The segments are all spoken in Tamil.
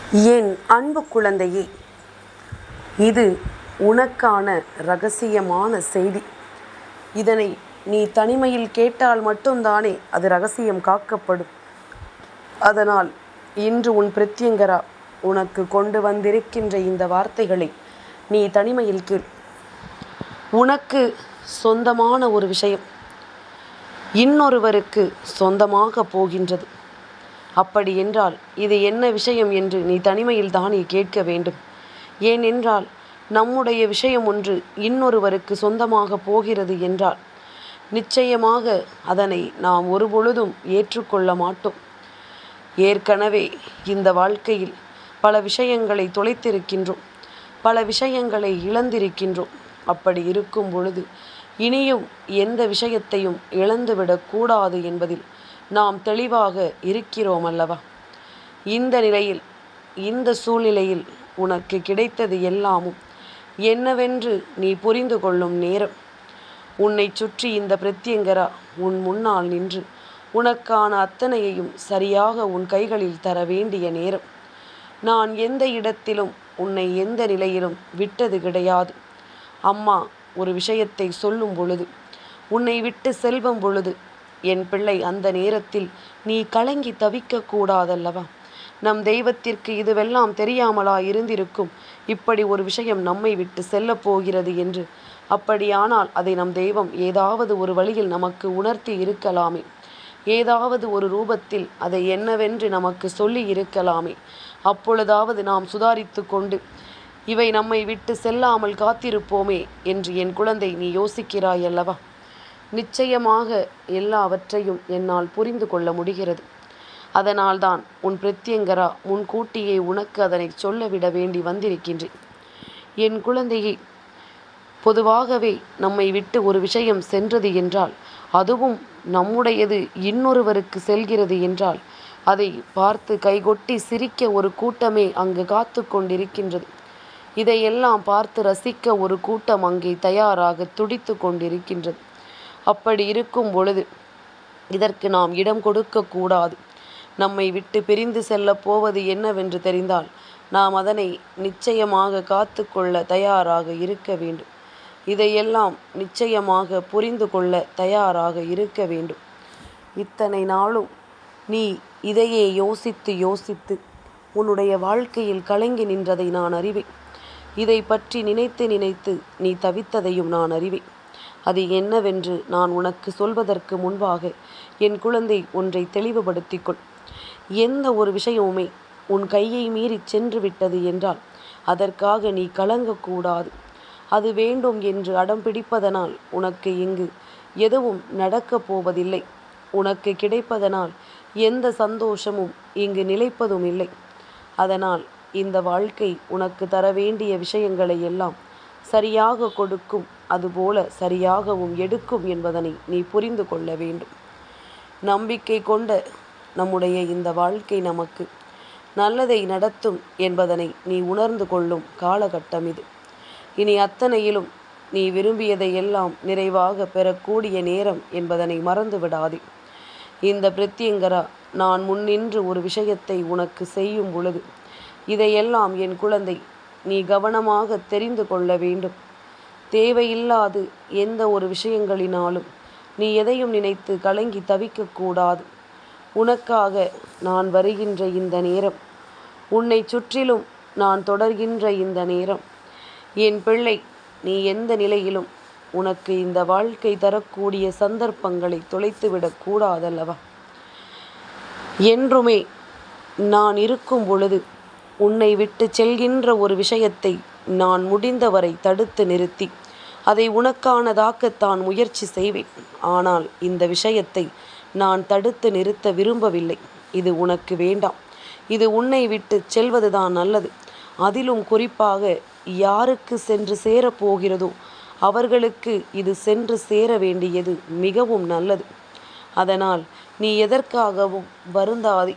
என் அன்பு குழந்தையே, இது உனக்கான இரகசியமான செய்தி. இதனை நீ தனிமையில் கேட்டால் மட்டும்தானே அது இரகசியம் காக்கப்படும். அதனால் இன்று உன் பிரத்யங்கரா உனக்கு கொண்டு வந்திருக்கின்ற இந்த வார்த்தைகளை நீ தனிமையில் கேள். உனக்கு சொந்தமான ஒரு விஷயம் இன்னொருவருக்கு சொந்தமாக போகின்றது. அப்படி என்றால் இது என்ன விஷயம் என்று நீ தனிமையில் தானே கேட்க வேண்டும். ஏனென்றால் நம்முடைய விஷயம் ஒன்று இன்னொருவருக்கு சொந்தமாக போகிறது என்றால் நிச்சயமாக அதனை நாம் ஒருபொழுதும் ஏற்றுக்கொள்ள மாட்டோம். ஏற்கனவே இந்த வாழ்க்கையில் பல விஷயங்களை தொலைத்திருக்கின்றோம், பல விஷயங்களை இழந்திருக்கின்றோம். அப்படி இருக்கும் பொழுது இனியும் எந்த விஷயத்தையும் இழந்துவிடக்கூடாது என்பதில் நாம் தெளிவாக இருக்கிறோம் அல்லவா? இந்த நிலையில், இந்த சூழ்நிலையில் உனக்கு கிடைத்தது எல்லாமும் என்னவென்று நீ புரிந்து கொள்ளும் நேரம். உன்னை சுற்றி இந்த பிரத்யங்கரா உன் முன்னால் நின்று உனக்கான அத்தனையையும் சரியாக உன் கைகளில் தர வேண்டிய நேரம். நான் எந்த இடத்திலும் உன்னை எந்த நிலையிலும் விட்டது கிடையாது. அம்மா ஒரு விஷயத்தை சொல்லும் பொழுது, உன்னை விட்டு செல்லும் பொழுது, என் பிள்ளை, அந்த நேரத்தில் நீ கலங்கி தவிக்க கூடாதல்லவா? நம் தெய்வத்திற்கு இதுவெல்லாம் தெரியாமலா இருந்திருக்கும் இப்படி ஒரு விஷயம் நம்மை விட்டு செல்ல போகிறது என்று? அப்படியானால் அதை நம் தெய்வம் ஏதாவது ஒரு வழியில் நமக்கு உணர்த்தி இருக்கலாமே, ஏதாவது ஒரு ரூபத்தில் அதை என்னவென்று நமக்கு சொல்லி இருக்கலாமே. அப்பொழுதாவது நாம் சுதாரித்து கொண்டு இவை நம்மை விட்டு செல்லாமல் காத்திருப்போமே என்று என் குழந்தை நீ யோசிக்கிறாய் அல்லவா? நிச்சயமாக எல்லாவற்றையும் என்னால் புரிந்து கொள்ள முடிகிறது. அதனால்தான் உன் பிரத்யங்கரா முன்கூட்டியே உனக்கு அதனை சொல்லவிட வேண்டி வந்திருக்கின்றேன். என் குழந்தையை, பொதுவாகவே நம்மை விட்டு ஒரு விஷயம் சென்றது என்றால், அதுவும் நம்முடையது இன்னொருவருக்கு செல்கிறது என்றால், அதை பார்த்து கைகொட்டி சிரிக்க ஒரு கூட்டமே அங்கு காத்து கொண்டிருக்கின்றது. இதையெல்லாம் பார்த்து ரசிக்க ஒரு கூட்டம் அங்கே தயாராக துடித்து கொண்டிருக்கின்றது. அப்படி இருக்கும் பொழுது இதற்கு நாம் இடம் கொடுக்க கூடாது. நம்மை விட்டு பிரிந்து செல்ல போவது என்னவென்று தெரிந்தால் நாம் அதனை நிச்சயமாக காத்து கொள்ள தயாராக இருக்க வேண்டும். இதையெல்லாம் நிச்சயமாக புரிந்து கொள்ள தயாராக இருக்க வேண்டும். இத்தனை நாளும் நீ இதையே யோசித்து யோசித்து உன்னுடைய வாழ்க்கையில் கலங்கி நின்றதை நான் அறிவேன். இதை பற்றி நினைத்து நினைத்து நீ தவித்ததையும் நான் அறிவேன். அது என்னவென்று நான் உனக்கு சொல்வதற்கு முன்பாக என் குழந்தை ஒன்றை தெளிவுபடுத்திக்கொள். எந்த ஒரு விஷயமுமே உன் கையை மீறி சென்று விட்டது என்றால் அதற்காக நீ கலங்கக்கூடாது. அது வேண்டும் என்று அடம் பிடிப்பதனால் உனக்கு இங்கு எதுவும் நடக்கப் போவதில்லை. உனக்கு கிடைப்பதனால் எந்த சந்தோஷமும் இங்கு நிலைப்பதும் இல்லை. அதனால் இந்த வாழ்க்கை உனக்கு தர வேண்டிய விஷயங்களை எல்லாம் சரியாக கொடுக்கும், அதுபோல சரியாகவும் எடுக்கும் என்பதனை நீ புரிந்து கொள்ள வேண்டும். நம்பிக்கை கொண்ட நம்முடைய இந்த வாழ்க்கை நமக்கு நல்லதை நடத்தும் என்பதனை நீ உணர்ந்து கொள்ளும் காலகட்டம் இது. இனி அத்தனையிலும் நீ விரும்பியதை எல்லாம் நிறைவாக பெறக்கூடிய நேரம் என்பதனை மறந்து விடாதே. இந்த பிரத்யங்கரா நான் முன்னின்று ஒரு விஷயத்தை உனக்கு செய்யும் பொழுது இதையெல்லாம் என் குழந்தை நீ கவனமாக தெரிந்து கொள்ள வேண்டும். தேவையில்லாது எந்த ஒரு விஷயங்களினாலும் நீ எதையும் நினைத்து கலங்கி தவிக்கக்கூடாது. உனக்காக நான் வருகின்ற இந்த நேரம், உன்னை சுற்றிலும் நான் தொடர்கின்ற இந்த நேரம், என் பிள்ளை, நீ எந்த நிலையிலும் உனக்கு இந்த வாழ்க்கை தரக்கூடிய சந்தர்ப்பங்களை தொலைத்துவிடக் கூடாதல்லவா? என்றுமே நான் இருக்கும் பொழுது உன்னை விட்டு செல்கின்ற ஒரு விஷயத்தை நான் முடிந்தவரை தடுத்து நிறுத்தி அதை உனக்கானதாக்கத்தான் முயற்சி செய்வேன். ஆனால் இந்த விஷயத்தை நான் தடுத்து நிறுத்த விரும்பவில்லை. இது உனக்கு வேண்டாம். இது உன்னை விட்டு செல்வதுதான் நல்லது. அதிலும் குறிப்பாக யாருக்கு சென்று சேரப்போகிறதோ அவர்களுக்கு இது சென்று சேர வேண்டியது மிகவும் நல்லது. அதனால் நீ எதற்காகவும் வருந்தாதே.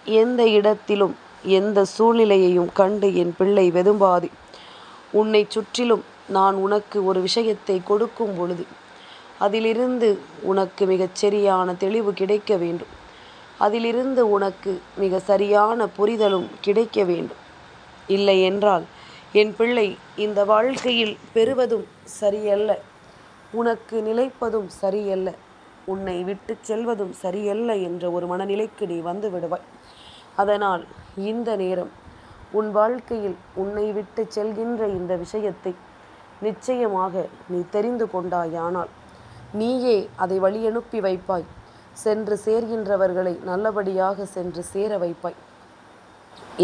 எந்த இடத்திலும் எந்த சூழ்நிலையையும் கண்டு என் பிள்ளை வெதும்பாதே. உன்னை சுற்றிலும் நான் உனக்கு ஒரு விஷயத்தை கொடுக்கும் பொழுது அதிலிருந்து உனக்கு மிகச் சரியான தெளிவு கிடைக்க வேண்டும். அதிலிருந்து உனக்கு மிக சரியான புரிதலும் கிடைக்க வேண்டும். இல்லை என்றால் என் பிள்ளை, இந்த வாழ்க்கையில் பெறுவதும் சரியல்ல, உனக்கு நிலைப்பதும் சரியல்ல, உன்னை விட்டு செல்வதும் சரியல்ல என்ற ஒரு மனநிலைக்கு நீ வந்து விடுவாய். அதனால் இந்த நேரம் உன் வாழ்க்கையில் உன்னை விட்டு செல்கின்ற இந்த விஷயத்தை நிச்சயமாக நீ தெரிந்து கொண்டாயானால் நீயே அதை வழியனுப்பி வைப்பாய். சென்று சேர்கின்றவர்களை நல்லபடியாக சென்று சேர வைப்பாய்.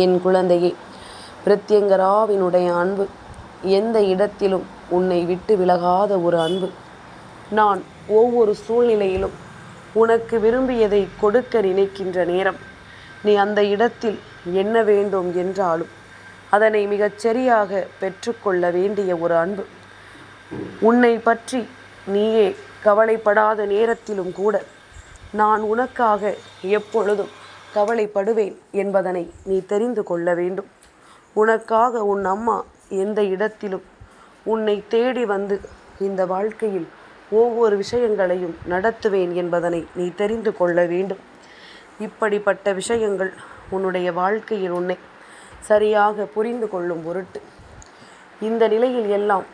என் குழந்தையே, பிரத்யங்கராவினுடைய அன்பு எந்த இடத்திலும் உன்னை விட்டு விலகாத ஒரு அன்பு. நான் ஒவ்வொரு சூழ்நிலையிலும் உனக்கு விரும்பியதை கொடுக்க நினைக்கின்ற நேரம் நீ அந்த இடத்தில் என்ன வேண்டும் என்றாலும் அதனை மிகச் சரியாக பெற்றுக்கொள்ள வேண்டிய ஒரு அன்பு. உன்னை பற்றி நீயே கவலைப்படாத நேரத்திலும் கூட நான் உனக்காக எப்பொழுதும் கவலைப்படுவேன் என்பதனை நீ தெரிந்து கொள்ள வேண்டும். உனக்காக உன் அம்மா எந்த இடத்திலும் உன்னை தேடி வந்து இந்த வாழ்க்கையில் ஒவ்வொரு விஷயங்களையும் நடத்துவேன் என்பதனை நீ தெரிந்து கொள்ள வேண்டும். இப்படிப்பட்ட விஷயங்கள் உன்னுடைய வாழ்க்கையில் உன்னை சரியாக புரிந்து கொள்ளும் பொருட்டு இந்த நிலையில் எல்லாம்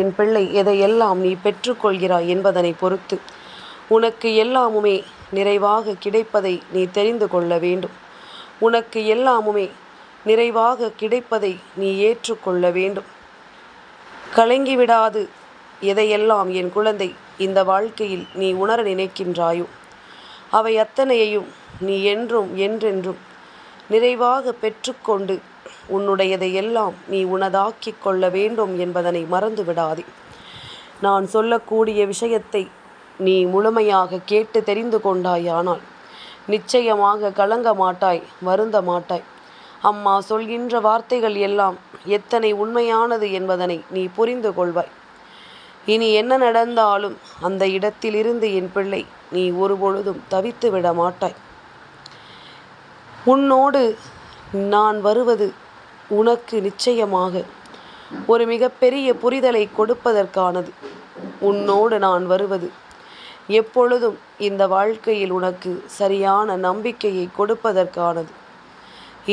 என் பிள்ளை எதையெல்லாம் நீ பெற்றுக்கொள்கிறாய் என்பதனை பொறுத்து உனக்கு எல்லாமுமே நிறைவாக கிடைப்பதை நீ தெரிந்து கொள்ள வேண்டும். உனக்கு எல்லாமுமே நிறைவாக கிடைப்பதை நீ ஏற்றுக்கொள்ள வேண்டும். கலங்கிவிடாது எதையெல்லாம் என் குழந்தை இந்த வாழ்க்கையில் நீ உணர நினைக்கின்றாயோ அவை அத்தனையையும் நீ என்றென்றும் நிறைவாக பெற்றுக்கொண்டு உன்னுடையதையெல்லாம் நீ உனதாக்கி கொள்ள வேண்டும் என்பதனை மறந்து விடாதே. நான் சொல்லக்கூடிய விஷயத்தை நீ முழுமையாக கேட்டு தெரிந்து கொண்டாயானால் நிச்சயமாக கலங்க மாட்டாய், வருந்த மாட்டாய். அம்மா சொல்கின்ற வார்த்தைகள் எல்லாம் எத்தனை உண்மையானது என்பதனை நீ புரிந்து கொள்வாய். இனி என்ன நடந்தாலும் அந்த இடத்திலிருந்து என் பிள்ளை நீ ஒருபொழுதும் தவித்து விட மாட்டாய். உன்னோடு நான் வருவது உனக்கு நிச்சயமாக ஒரு மிகப்பெரிய புரிதலை கொடுப்பதற்கானது. உன்னோடு நான் வருவது எப்பொழுதும் இந்த வாழ்க்கையில் உனக்கு சரியான நம்பிக்கையை கொடுப்பதற்கானது.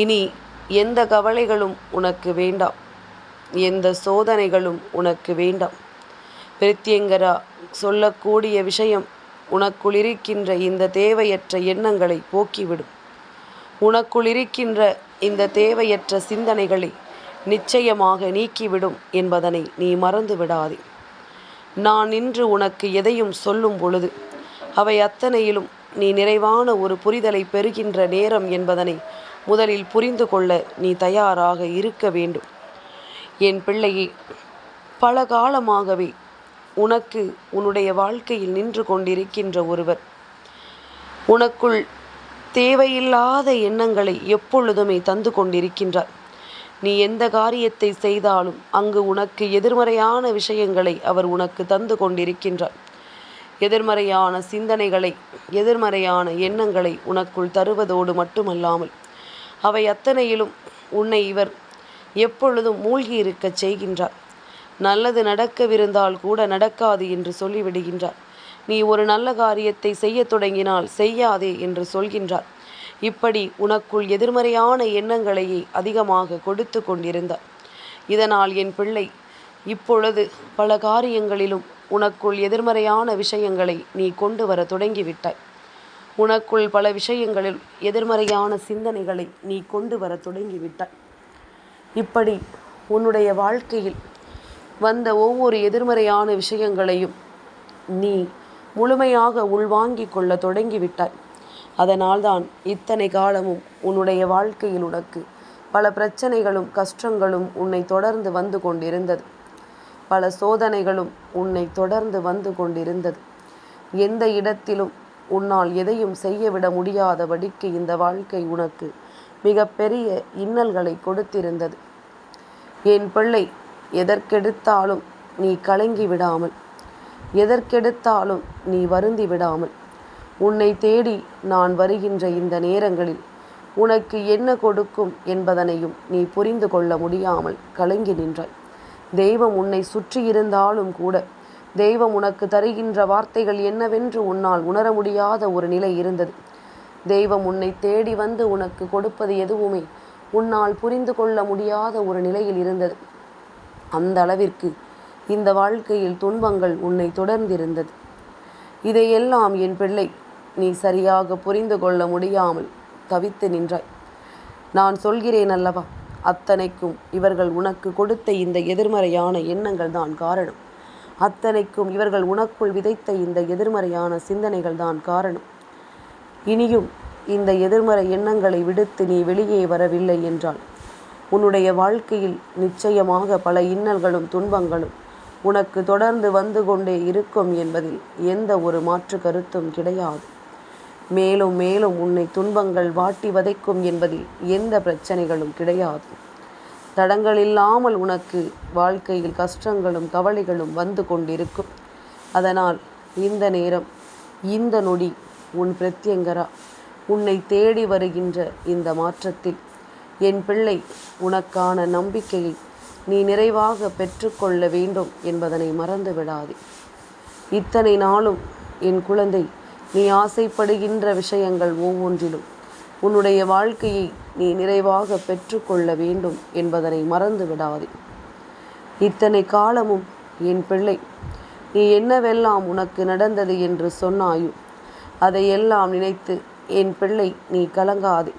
இனி எந்த கவலைகளும் உனக்கு வேண்டாம், எந்த சோதனைகளும் உனக்கு வேண்டாம். பிரத்யங்கரா சொல்லக்கூடிய விஷயம் உனக்குள் இருக்கின்ற இந்த தேவையற்ற எண்ணங்களை போக்கிவிடும். உனக்குள் இருக்கின்ற இந்த தேவையற்ற சிந்தனைகளை நிச்சயமாக நீக்கிவிடும் என்பதனை நீ மறந்து விடாதே. நான் இன்று உனக்கு எதையும் சொல்லும் பொழுது அவை அத்தனையிலும் நீ நிறைவான ஒரு புரிதலை பெறுகின்ற நேரம் என்பதனை முதலில் புரிந்து கொள்ள நீ தயாராக இருக்க வேண்டும். என் பிள்ளையே, பல காலமாகவே உனக்கு உன்னுடைய வாழ்க்கையில் நின்று கொண்டிருக்கின்ற ஒருவர் உனக்குள் தேவையில்லாத எண்ணங்களை எப்பொழுதுமே தந்து கொண்டிருக்கின்றார். நீ எந்த காரியத்தை செய்தாலும் அங்கு உனக்கு எதிர்மறையான விஷயங்களை அவர் உனக்கு தந்து கொண்டிருக்கின்றார். எதிர்மறையான சிந்தனைகளை, எதிர்மறையான எண்ணங்களை உனக்குள் தருவதோடு மட்டுமல்லாமல் அவை அத்தனையிலும் உன்னை இவர் எப்பொழுதும் மூழ்கி இருக்க செய்கின்றார். நல்லது நடக்கவிருந்தால் கூட நடக்காது என்று சொல்லிவிடுகின்றார். நீ ஒரு நல்ல காரியத்தை செய்ய தொடங்கினால் செய்யாதே என்று சொல்கின்றார். இப்படி உனக்குள் எதிர்மறையான எண்ணங்களையே அதிகமாக கொடுத்து கொண்டிருந்தார். இதனால் என் பிள்ளை இப்பொழுது பல காரியங்களிலும் உனக்குள் எதிர்மறையான விஷயங்களை நீ கொண்டு வர தொடங்கிவிட்டாய். உனக்குள் பல விஷயங்களில் எதிர்மறையான சிந்தனைகளை நீ கொண்டு வர தொடங்கிவிட்டாய். இப்படி உன்னுடைய வாழ்க்கையில் வந்த ஒவ்வொரு எதிர்மறையான விஷயங்களையும் நீ முழுமையாக உள்வாங்கிக் கொள்ள தொடங்கிவிட்டாய். அதனால்தான் இத்தனை காலமும் உன்னுடைய வாழ்க்கையில் உனக்கு பல பிரச்சனைகளும் கஷ்டங்களும் உன்னை தொடர்ந்து வந்து கொண்டிருந்தது. பல சோதனைகளும் உன்னை தொடர்ந்து வந்து கொண்டிருந்தது. எந்த இடத்திலும் உன்னால் எதையும் செய்யவிட முடியாதபடிக்கு இந்த வாழ்க்கை உனக்கு மிகப்பெரிய இன்னல்களை கொடுத்திருந்தது. என் பிள்ளை, எதற்கெடுத்தாலும் நீ கலங்கி விடாமல், எதற்கெடுத்தாலும் நீ வருந்தி விடாமல், உன்னை தேடி நான் வருகின்ற இந்த நேரங்களில் உனக்கு என்ன கொடுக்கும் என்பதனையும் நீ புரிந்து கொள்ள முடியாமல் கலங்கி நின்றாய். தெய்வம் உன்னை சுற்றி இருந்தாலும் கூட தெய்வம் உனக்கு தருகின்ற வார்த்தைகள் என்னவென்று உன்னால் உணர முடியாத ஒரு நிலை இருந்தது. தெய்வம் உன்னை தேடி வந்து உனக்கு கொடுப்பது எதுவுமே உன்னால் புரிந்து கொள்ள முடியாத ஒரு நிலையில் இருந்தது. அந்த அளவிற்கு இந்த வாழ்க்கையில் துன்பங்கள் உன்னை தொடர்ந்திருந்தது. இதையெல்லாம் என் பிள்ளை நீ சரியாக புரிந்து கொள்ள முடியாமல் தவித்து நின்றாய். நான் சொல்கிறேன் அல்லவா, அத்தனைக்கும் இவர்கள் உனக்கு கொடுத்த இந்த எதிர்மறையான எண்ணங்கள் தான் காரணம். அத்தனைக்கும் இவர்கள் உனக்குள் விதைத்த இந்த எதிர்மறையான சிந்தனைகள் தான் காரணம். இனியும் இந்த எதிர்மறை எண்ணங்களை விடுத்து நீ வெளியே வரவில்லை என்றால் உன்னுடைய வாழ்க்கையில் நிச்சயமாக பல இன்னல்களும் துன்பங்களும் உனக்கு தொடர்ந்து வந்து கொண்டே இருக்கும் என்பதில் எந்த ஒரு மாற்று கருத்தும் கிடையாது. மேலும் மேலும் உன்னை துன்பங்கள் வாட்டி வதைக்கும் என்பதில் எந்த பிரச்சனைகளும் கிடையாது. தடங்கள் இல்லாமல் உனக்கு வாழ்க்கையில் கஷ்டங்களும் கவலைகளும் வந்து கொண்டிருக்கும். அதனால் இந்த நேரம், இந்த நொடி உன் பிரத்யங்கரா உன்னை தேடி வருகின்ற இந்த மாற்றத்தில் என் பிள்ளை உனக்கான நம்பிக்கையை நீ நிறைவாக பெற்றுக்கொள்ள வேண்டும் என்பதனை மறந்து விடாதே. இத்தனை நாளும் என் குழந்தை நீ ஆசைப்படுகின்ற விஷயங்கள் ஒவ்வொன்றிலும் உன்னுடைய வாழ்க்கையை நீ நிறைவாக பெற்றுக்கொள்ள வேண்டும் என்பதனை மறந்து விடாதே. இத்தனை காலமும் என் பிள்ளை நீ என்னவெல்லாம் உனக்கு நடந்தது என்று சொன்னாயோ அதையெல்லாம் நினைத்து என் பிள்ளை நீ கலங்காதே.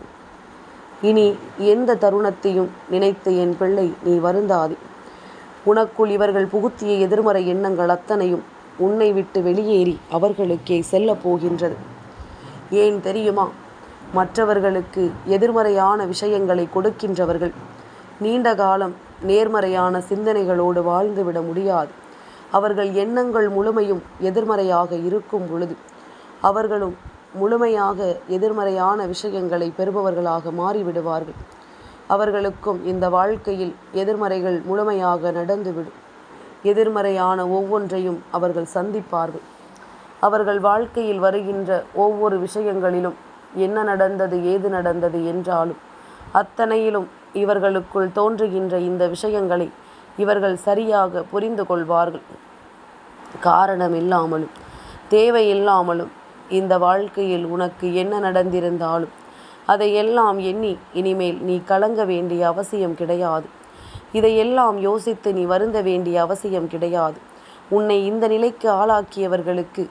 இனி எந்த தருணத்தையும் நினைத்து என் பிள்ளை நீ வருந்தாதே. உனக்குள் இவர்கள் புகுத்திய எதிர்மறை எண்ணங்கள் அத்தனையும் உன்னை விட்டு வெளியேறி அவர்களுக்கே செல்ல போகின்றது. ஏன் தெரியுமா? மற்றவர்களுக்கு எதிர்மறையான விஷயங்களை கொடுக்கின்றவர்கள் நீண்ட காலம் நேர்மறையான சிந்தனைகளோடு வாழ்ந்துவிட முடியாது. அவர்கள் எண்ணங்கள் முழுமையும் எதிர்மறையாக இருக்கும் பொழுது அவர்களும் முழுமையாக எதிர்மறையான விஷயங்களை பெறுபவர்களாக மாறிவிடுவார்கள். அவர்களுக்கும் இந்த வாழ்க்கையில் எதிர்மறைகள் முழுமையாக நடந்துவிடும். எதிர்மறையான ஒவ்வொன்றையும் அவர்கள் சந்திப்பார்கள். அவர்கள் வாழ்க்கையில் வருகின்ற ஒவ்வொரு விஷயங்களிலும் என்ன நடந்தது, ஏது நடந்தது என்றாலும் அத்தனையிலும் இவர்களுக்குள் தோன்றுகின்ற இந்த விஷயங்களை இவர்கள் சரியாக புரிந்து கொள்வார்கள். காரணம் இல்லாமலும் தேவையில்லாமலும் இந்த வாழ்க்கையில் உனக்கு என்ன நடந்திருந்தாலும் அதையெல்லாம் எண்ணி இனிமேல் நீ கலங்க வேண்டிய அவசியம் கிடையாது. இதையெல்லாம் யோசித்து நீ வருந்த வேண்டிய அவசியம் கிடையாது. உன்னை இந்த நிலைக்கு ஆளாக்கியவர்களுக்கு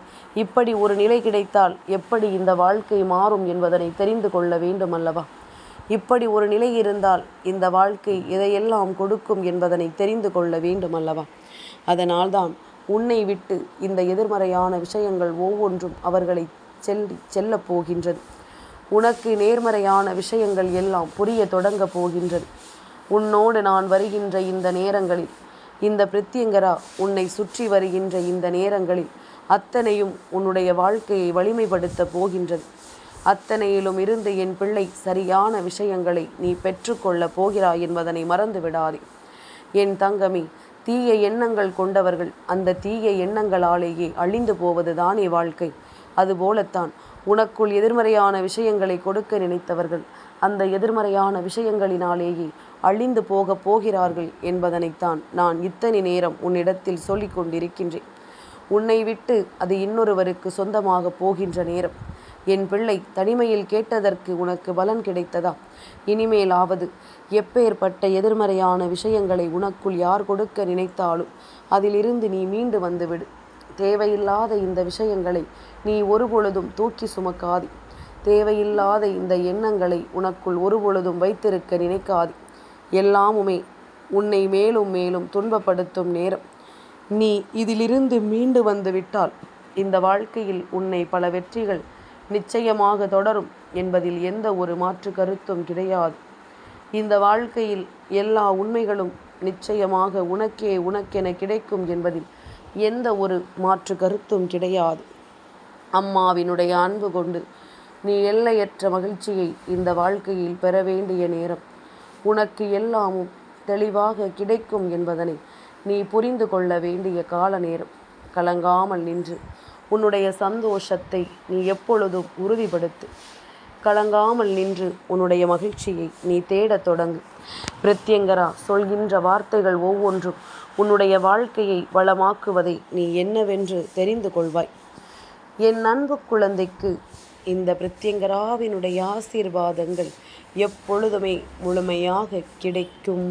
இப்படி ஒரு நிலை கிடைத்தால் எப்படி இந்த வாழ்க்கை மாறும் என்பதனை தெரிந்து கொள்ள வேண்டும் அல்லவா? இப்படி ஒரு நிலை இருந்தால் இந்த வாழ்க்கை இதையெல்லாம் கொடுக்கும் என்பதனை தெரிந்து கொள்ள வேண்டும் அல்லவா? அதனால்தான் உன்னை விட்டு இந்த எதிர்மறையான விஷயங்கள் ஒவ்வொன்றும் அவர்களை செல்லப் போகின்றது. உனக்கு நேர்மறையான விஷயங்கள் எல்லாம் புரிய தொடங்க போகின்றது. உன்னோடு நான் வருகின்ற இந்த நேரங்களில், இந்த பிரத்யங்கரா உன்னை சுற்றி வருகின்ற இந்த நேரங்களில் அத்தனையும் உன்னுடைய வாழ்க்கையை வலிமைப்படுத்த போகின்றது. அத்தனையிலும் இருந்து என் பிள்ளை சரியான விஷயங்களை நீ பெற்றுக்கொள்ளப் போகிறாய் என்பதனை மறந்து விடாதே. என் தங்கமே, தீய எண்ணங்கள் கொண்டவர்கள் அந்த தீய எண்ணங்களாலேயே அழிந்து போவதுதானே வாழ்க்கை. அதுபோலத்தான் உனக்குள் எதிர்மறையான விஷயங்களை கொடுக்க நினைத்தவர்கள் அந்த எதிர்மறையான விஷயங்களினாலேயே அழிந்து போகிறார்கள் என்பதனைத்தான் நான் இத்தனை நேரம் உன்னிடத்தில் சொல்லிக் கொண்டிருக்கின்றேன். உன்னை விட்டு அது இன்னொருவருக்கு சொந்தமாக போகின்ற நேரம். என் பிள்ளை, தனிமையில் கேட்டதற்கு உனக்கு பலன் கிடைத்ததா? இனிமேலாவது எப்பேற்பட்ட எதிர்மறையான விஷயங்களை உனக்குள் யார் கொடுக்க நினைத்தாலும் அதிலிருந்து நீ மீண்டு வந்துவிடு. தேவையில்லாத இந்த விஷயங்களை நீ ஒருபொழுதும் தூக்கி சுமக்காதே. தேவையில்லாத இந்த எண்ணங்களை உனக்குள் ஒருபொழுதும் வைத்திருக்க நினைக்காதே. எல்லாமுமே உன்னை மேலும் மேலும் துன்பப்படுத்தும் நேரம். நீ இதிலிருந்து மீண்டு வந்து விட்டால் இந்த வாழ்க்கையில் உன்னை பல வெற்றிகள் நிச்சயமாக தொடரும் என்பதில் எந்த ஒரு மாற்று கருத்தும் கிடையாது. இந்த வாழ்க்கையில் எல்லா உண்மைகளும் நிச்சயமாக உனக்கென கிடைக்கும் என்பதில் எந்த ஒரு மாற்று கருத்தும் கிடையாது. அம்மாவினுடைய அன்பு கொண்டு நீ எல்லையற்ற மகிழ்ச்சியை இந்த வாழ்க்கையில் பெற வேண்டிய நேரம். உனக்கு எல்லாமும் தெளிவாக கிடைக்கும் என்பதனை நீ புரிந்து கொள்ள வேண்டிய கால நேரம். கலங்காமல் நின்று உன்னுடைய சந்தோஷத்தை நீ எப்பொழுதும் உறுதிப்படுத்து. கலங்காமல் நின்று உன்னுடைய மகிழ்ச்சியை நீ தேடத் தொடங்கு. பிரத்யங்கரா சொல்கின்ற வார்த்தைகள் ஒவ்வொன்றும் உன்னுடைய வாழ்க்கையை வளமாக்குவதை நீ என்னவென்று தெரிந்து கொள்வாய். என் அன்பு குழந்தைக்கு இந்த பிரத்யங்கராவினுடைய ஆசீர்வாதங்கள் எப்பொழுதுமே முழுமையாக கிடைக்கும்.